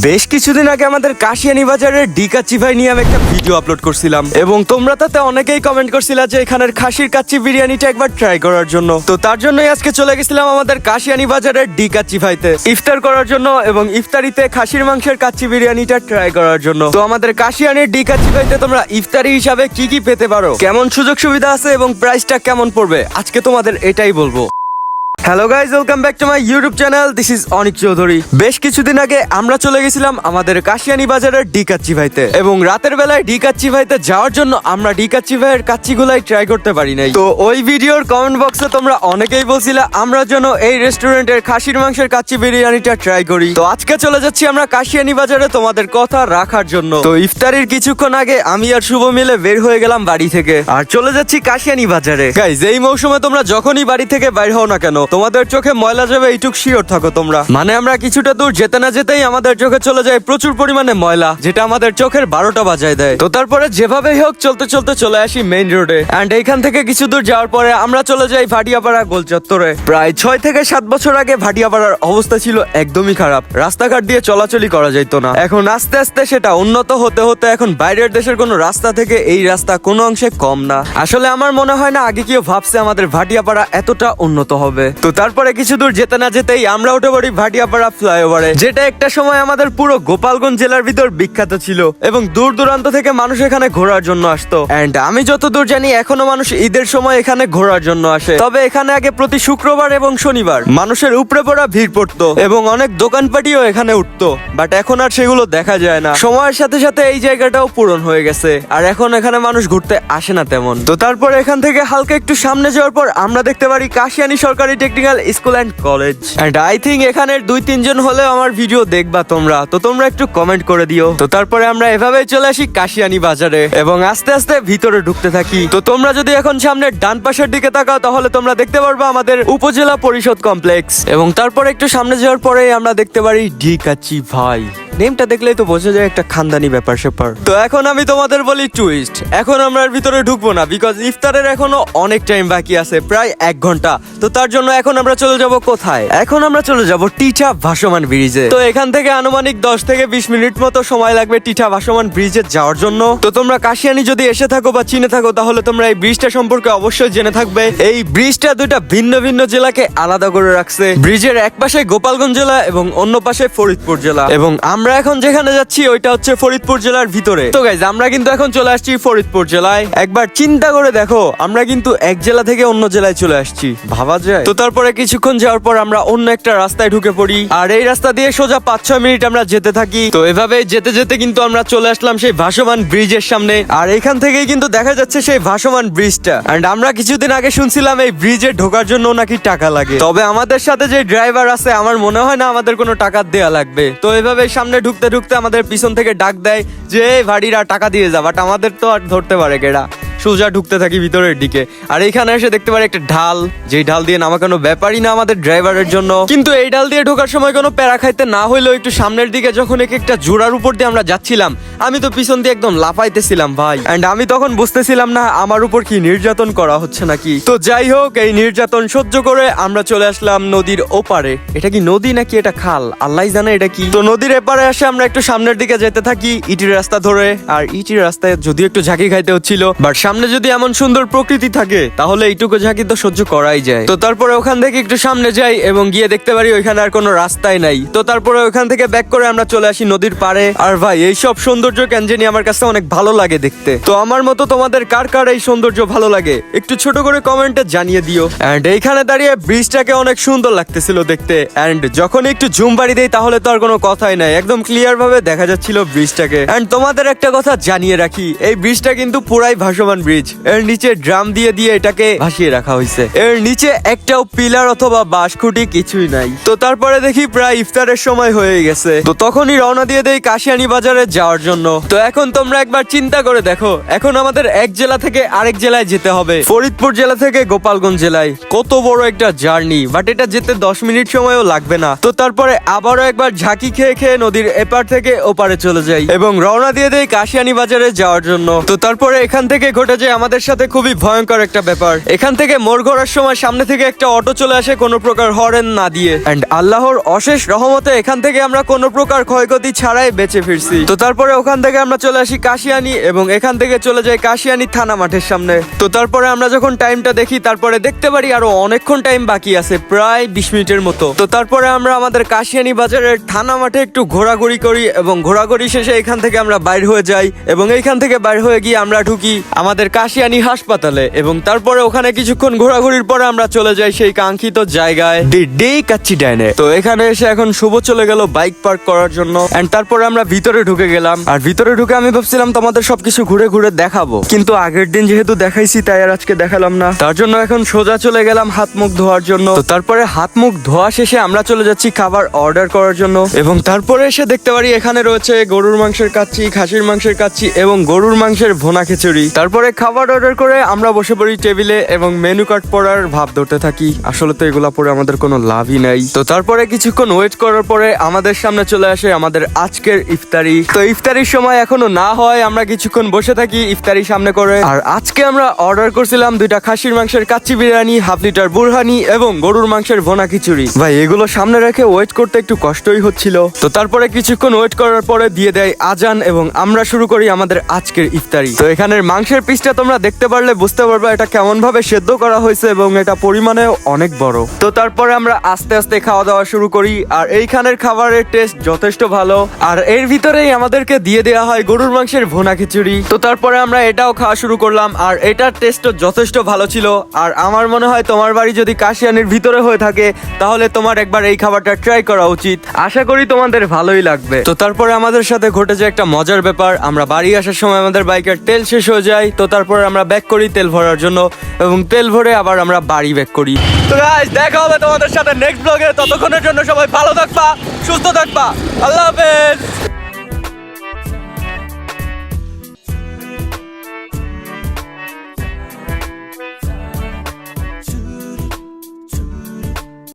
বেশ কিছুদিন আগে আমাদের কাশিয়ানী বাজারের ডি কাচ্চি ভাই নিয়ে আমি একটা ভিডিও আপলোড করছিলাম এবং তোমরা তাতে অনেকেই কমেন্ট করছিলা যে এখানের খাসির কাচ্চি বিরিয়ানিটা একবার ট্রাই করার জন্য। তো তার জন্যই আজকে চলে গেছিলাম আমাদের কাশিয়ানী বাজারের ডি কাচ্চি ভাইতে ইফতার করার জন্য এবং ইফতারিতে খাসির মাংসের কাচ্চি বিরিয়ানিটা ট্রাই করার জন্য। তো আমাদের কাশিয়ানীর ডি কাচ্চি ভাইতে তোমরা ইফতারি হিসাবে কি কি পেতে পারো, কেমন সুযোগ সুবিধা আছে এবং প্রাইসটা কেমন পড়বে, আজকে তোমাদের এটাই বলবো। Hello guys, welcome back to my YouTube channel. This is Anik Chowdhury. বেশ কিছুদিন আগে আমরা চলে গেছিলাম আমাদের কাশিয়ানী বাজারের ডি কাচ্চি ভাইতে এবং রাতের বেলায় ডি কাচ্চি ভাইতে যাওয়ার জন্য আমরা ডি কাচ্চি ভাইয়ের কাচ্চিগুলাই ট্রাই করতে পারি নাই। তো ওই ভিডিওর কমেন্ট বক্সে তোমরা অনেকেই বলছিলে আমরা যেন এই রেস্টুরেন্টের খাসির মাংসের কাচ্চি বিরিয়ানিটা ট্রাই করি। তো আজকে চলে যাচ্ছি আমরা কাশিয়ানী বাজারে তোমাদের কথা রাখার জন্য। তো ইফতারির কিছুক্ষণ আগে আমি আর শুভ মিলে বের হয়ে গেলাম বাড়ি থেকে আর চলে যাচ্ছি কাশিয়ানী বাজারে। গাইজ, এই মৌসুমে তোমরা যখনই বাড়ি থেকে বাইর হও না কেন তোমাদের চোখে ময়লা যাবে এইটুক শিওর থাকো তোমরা। মানে আমরা কিছুটা দূর যেতে না যেতেই আমাদের চোখে চলে যায় প্রচুর পরিমাণে ময়লা, যেটা আমাদের চোখের 12টা বাজায় দেয়। তো তারপরে যেভাবেই হোক চলতে চলতে চলে আসি মেইন রোডে এন্ড এইখান থেকে কিছু দূর যাওয়ার পরে আমরা চলে যাই ভাটিয়াপাড়া গোল চত্বরে। প্রায় 6 থেকে 7 বছর আগে ভাটিয়াপাড়ার অবস্থা ছিল একদমই খারাপ, রাস্তাঘাট দিয়ে চলাচলই করা যেত না। এখন আস্তে আস্তে সেটা উন্নত হতে হতে এখন বাইরের দেশের কোনো রাস্তা থেকে এই রাস্তা কোনো অংশে কম না। আসলে আমার মনে হয় না আগে কেউ ভাবছে আমাদের ভাটিয়াপাড়া এতটা উন্নত হবে। তো তারপরে কিছু দূর যেতে না যেতেই আমরা উঠে পড়ি ভাটিয়াপাড়া ফ্লাইওভারে, যেটা একটা সময় আমাদের পুরো গোপালগঞ্জ জেলার ভিতর বিখ্যাত ছিল এবং দূর দূরান্ত থেকে মানুষ এখানে ঘোরার জন্য আসতো। এন্ড আমি যতদূর জানি এখনো মানুষ ঈদের সময় এখানে ঘোরার জন্য আসে। তবে এখানে আগে প্রতি শুক্রবার এবং শনিবার মানুষের উপরে পড়া ভিড় পড়তো এবং অনেক দোকানপাটিও এখানে উঠতো, বাট এখন আর সেগুলো দেখা যায় না। সময়ের সাথে সাথে এই জায়গাটাও পূরণ হয়ে গেছে আর এখন এখানে মানুষ ঘুরতে আসে না তেমন। তো তারপর এখান থেকে হালকা একটু সামনে যাওয়ার পর আমরা দেখতে পারি কাশিয়ানী সরকারি technical school and college. And I think এখানের 2-3 জন হলেও আমার ভিডিও দেখবা তোমরা, তো তোমরা একটু কমেন্ট করে দিও। তো তারপরে আমরা এভাবেই চলে আসি কাশিয়ানী বাজারে এবং আস্তে আস্তে ভিতরে ঢুকতে থাকি। তো তোমরা যদি এখন সামনে ডান পাশের দিকে তাকাও তাহলে তোমরা দেখতে পারবা আমাদের উপজেলা পরিষদ কমপ্লেক্স এবং তারপর একটু সামনে যাওয়ার পরে আমরা দেখতে পারি ডি কাচ্চি ভাই। নেমটা দেখলেই তো বোঝা যায় একটা খানদানি ব্যাপার স্যাপার। তো এখন আমি তোমাদের বলি টুইস্ট, এখন আমরা এর ভিতরে ঢুকবো না বিকজ ইফতারের এখনো অনেক টাইম বাকি আছে, প্রায় 1 ঘন্টা। তো তার জন্য এখন আমরা চলে যাব কোথায়? এখন আমরা চলে যাব টিটা ভাসমান ব্রিজে। তো এখান থেকে আনুমানিক 10 থেকে 20 মিনিট মতো সময় লাগবে টিটা ভাসমান ব্রিজে যাওয়ার জন্য। তো তোমরা কাশিয়ানী যদি এসে থাকো বা চিনে থাকো তাহলে তোমরা এই ব্রিজটা সম্পর্কে অবশ্যই জেনে থাকবে। এই ব্রিজটা দুইটা ভিন্ন ভিন্ন জেলাকে আলাদা করে রাখছে। ব্রিজের এক পাশে গোপালগঞ্জ জেলা এবং অন্য পাশে ফরিদপুর জেলা এবং আমরা এখন যেখানে যাচ্ছি ওইটা হচ্ছে ফরিদপুর জেলার ভিতরে। তো গাইজ, আমরা কিন্তু এখন চলে আসছি ফরিদপুর জেলায়। একবার চিন্তা করে দেখো, আমরা কিন্তু এক জেলা থেকে অন্য জেলায় চলে আসছি, ভাবা যায়? তো তারপরে কিছুক্ষণ যাওয়ার পর আমরা অন্য একটা রাস্তায় ঢুকে পড়ি আর এই রাস্তা দিয়ে সোজা 5-6 মিনিট আমরা যেতে থাকি। তো এভাবে যেতে যেতে কিন্তু আমরা চলে আসলাম সেই ভাসমান ব্রিজের সামনে আর এখান থেকেই কিন্তু দেখা যাচ্ছে সেই ভাসমান ব্রিজটা। এন্ড আমরা কিছুদিন আগে শুনছিলাম এই ব্রিজে ঢোকার জন্য নাকি টাকা লাগে, তবে আমাদের সাথে যে ড্রাইভার আছে আমার মনে হয় না আমাদের কোনো টাকা দেয়া লাগবে। তো এভাবে সামনে ঢুকতে ঢুকতে আমাদের পিছন থেকে ডাক দেয় যে ভাড়িরা টাকা দিয়ে যা, বাট আমাদের তো আর ধরতে পারে কেডা। সোজা ঢুকতে থাকি ভিতরের দিকে আর এইখানে এসে দেখতে পারি একটা ঢাল, যেই ঢাল দিয়ে নামা কোনো ব্যাপারই না আমাদের ড্রাইভারের জন্য। কিন্তু এই ঢাল দিয়ে ঢোকার সময় কোনো প্যারা খাইতে না হইলেও একটু সামনের দিকে যখন একটা জোড়ার উপর দিয়ে আমরা যাচ্ছিলাম আমি তো পিছন দিয়ে একদম লাফাইতেছিলাম ভাই। এন্ড আমি তখন বুঝতেছিলাম না আমার উপর কি নির্যাতন করা হচ্ছে নাকি। তো যাই হোক, এই নির্যাতন সহ্য করে আমরা চলে আসলাম নদীর ওপারে। এটা কি নদী নাকি এটা খাল আল্লাহ জানে এটা কি। তো নদীর এপারে আসে আমরা একটু সামনের দিকে যেতে থাকি ইটির রাস্তা ধরে আর ইটির রাস্তায় যদিও একটু ঝাঁকি খাইতে হচ্ছিল, বাট সামনে যদি এমন সুন্দর প্রকৃতি থাকে তাহলে এইটুকু ঝাঁকি তো সহ্য করাই যায়। তো তারপরে ওখান থেকে একটু সামনে যাই এবং গিয়ে দেখতে পারি ওইখানে আর কোনো রাস্তাই নাই। তো তারপরে ওখান থেকে ব্যাক করে আমরা চলে আসি নদীর পাড়ে। আর ভাই, এইসব সৌন্দর্য কেন জানি আমার কাছে অনেক ভালো লাগে দেখতে। তো আমার মতো তোমাদের কার কার এই সৌন্দর্য ভালো লাগে একটু ছোট করে কমেন্টে জানিয়ে দিও। এন্ড এইখানে দাঁড়িয়ে ব্রিজটাকে অনেক সুন্দর লাগতেছিল দেখতে। এন্ড যখন একটু জুম বাড়ি দেই তাহলে তো আর কোনো কথাই নাই, একদম ক্লিয়ার ভাবে দেখা যাচ্ছিল ব্রিজটাকে। এন্ড তোমাদের একটা কথা জানিয়ে রাখি, এই ব্রিজটা কিন্তু পুরাই ভাসমান ব্রিজ। এর নিচে ড্রাম দিয়ে দিয়ে এটাকে ভাসিয়ে রাখা হয়েছে, এর নিচে একটাও পিলার অথবা বাঁশ খুঁটি কিছুই নাই। তো তারপরে দেখি প্রায় ইফতারের সময় হয়ে গেছে, তো তখনই রওনা দিয়ে দেই কাশিয়ানী বাজারে যাওয়ার জন্য। তো এখন তোমরা একবার চিন্তা করে দেখো, এখন আমাদের এক জেলা থেকে আরেক জেলায় যেতে হবে, ফরিদপুর জেলা থেকে গোপালগঞ্জ জেলায়। কত বড় একটা জার্নি, বাট এটা যেতে 10 মিনিট সময়ও লাগবে না। তো তারপরে আবারও একবার ঝাঁকি খেয়ে খেয়ে নদীর এপার থেকে ওপারে চলে যাই এবং রওনা দিয়ে দেই কাশিয়ানী বাজারে যাওয়ার জন্য। তো তারপরে এখান থেকে ঘটে যায় আমাদের সাথে খুবই ভয়ঙ্কর একটা ব্যাপার। এখান থেকে মোড় ঘোরার সময় সামনে থেকে একটা অটো চলে আসে কোনো প্রকার হরেন না দিয়ে, এন্ড আল্লাহর অশেষ রহমতে এখান থেকে আমরা কোনো প্রকার ক্ষয়ক্ষতি ছাড়াই বেঁচে ফিরছি। তো তারপরে ওখান থেকে আমরা চলে আসি কাশিয়ানী এবং এখান থেকে চলে যাই কাশিয়ানী থানা মাঠের সামনে। তো তারপরে আমরা যখন টাইমটা দেখি তারপরে দেখতে পারি আরো অনেকক্ষণ টাইম বাকি আছে, প্রায় 20 মিনিটের মতো। তো তারপরে আমরা আমাদের কাশিয়ানী বাজারের থানা মাঠে একটু ঘোরাঘুরি করি এবং ঘোরাঘুরি শেষে এখান থেকে আমরা বাইর হয়ে যাই এবং এইখান থেকে বাইর হয়ে গিয়ে আমরা ঢুকি আমাদের কাশিয়ানী হাসপাতালে এবং তারপরে ওখানে কিছুক্ষণ ঘোরাঘুরির পরে আমরা চলে যাই সেই কাঙ্ক্ষিত জায়গায় ডি কাচ্চি ডাইনে। তো এখানে এসে এখন শুভ চলে গেল বাইক পার্ক করার জন্য, এন্ড তারপরে আমরা ভিতরে ঢুকে গেলাম। আর ভিতরে ঢুকে আমি ভাবছিলাম তোমাদের সবকিছু ঘুরে ঘুরে দেখাবো, কিন্তু আগের দিন যেহেতু দেখাইছি তাই আর আজকে দেখালাম না। তার জন্য এখন সোজা চলে গেলাম হাত মুখ ধোয়ার জন্য। তো তারপরে হাত মুখ ধোয়া শেষে আমরা চলে যাচ্ছি খাবার অর্ডার করার জন্য এবং তারপরে এসে দেখতে পারি এখানে রয়েছে গরুর মাংসের কাচ্চি, খাসির মাংসের কাচ্চি এবং গরুর মাংসের ভুনা খিচুড়ি। তারপরে খাবার অর্ডার করে আমরা বসে পড়ি টেবিলে এবং মেনু কার্ড পড়ার ভাব ধরতে থাকি। আসলে তো এগুলা পরে আমাদের কোনো লাভই নাই। তো তারপরে কিছুক্ষণ ওয়েট করার পরে আমাদের সামনে চলে আসে আমাদের আজকের ইফতারি। তো ইফতারির সময় এখনো না হয় আমরা কিছুক্ষণ বসে থাকি ইফতারি সামনে করে। আর আজকে আমরা অর্ডার করছিলাম 2টা খাসির মাংসের কাচ্চি বিরিয়ানি, হাফ লিটার বুরহানি এবং গরুর মাংসের ভুনা খিচুড়ি। ভাই এগুলো সামনে রেখে ওয়েট করতে একটু কষ্টই হচ্ছিল। তো তারপরে কিছুক্ষণ ওয়েট করার পরে দিয়ে দেয় আজান এবং আমরা শুরু করি আমাদের আজকের ইফতারি। তো এখানের মাংসের পিসটা তোমরা দেখতে পারলে বুঝতে পারবে এটা কেমন ভাবে সেদ্ধ করা হয়েছে এবং এটা পরিমাণে অনেক বড়। তো তারপরে আমরা আস্তে আস্তে খাওয়া দাওয়া শুরু করি আর এইখানের খাবারের টেস্ট যথেষ্ট ভালো। আর এর ভিতরেই আমাদেরকে দিয়ে দেওয়া হয় গরুর মাংসের ভুনা খিচুড়ি। তো তারপরে আমরা এটাও খাওয়া শুরু করলাম আর এটার টেস্টও যথেষ্ট ভালো ছিল। আর আমার মনে হয় তোমার বাড়ি যদি কাশিয়ানির ভিতরে হয়ে থাকে তাহলে তোমার একবার এই খাবারটা ট্রাই করা উচিত। আশা করি তোমাদের ভালোই লাগবে। তো তারপরে আমাদের সাথে ঘটে যায় একটা মজার ব্যাপার, আমরা বাড়ি আসার সময় আমাদের বাইকের তেল শেষ হয়ে যায়। তো তারপরে আমরা ব্যাক করি তেল ভরার জন্য এবং তেল ভরে আবার আমরা বাড়ি ব্যাক করি। তো গাইস দেখা হবে তোমাদের সাথে নেক্সট ব্লগে। ততক্ষণের জন্য সবাই ভালো থাকবা, সুস্থ থাকবা, আল্লাহ হাফেজ।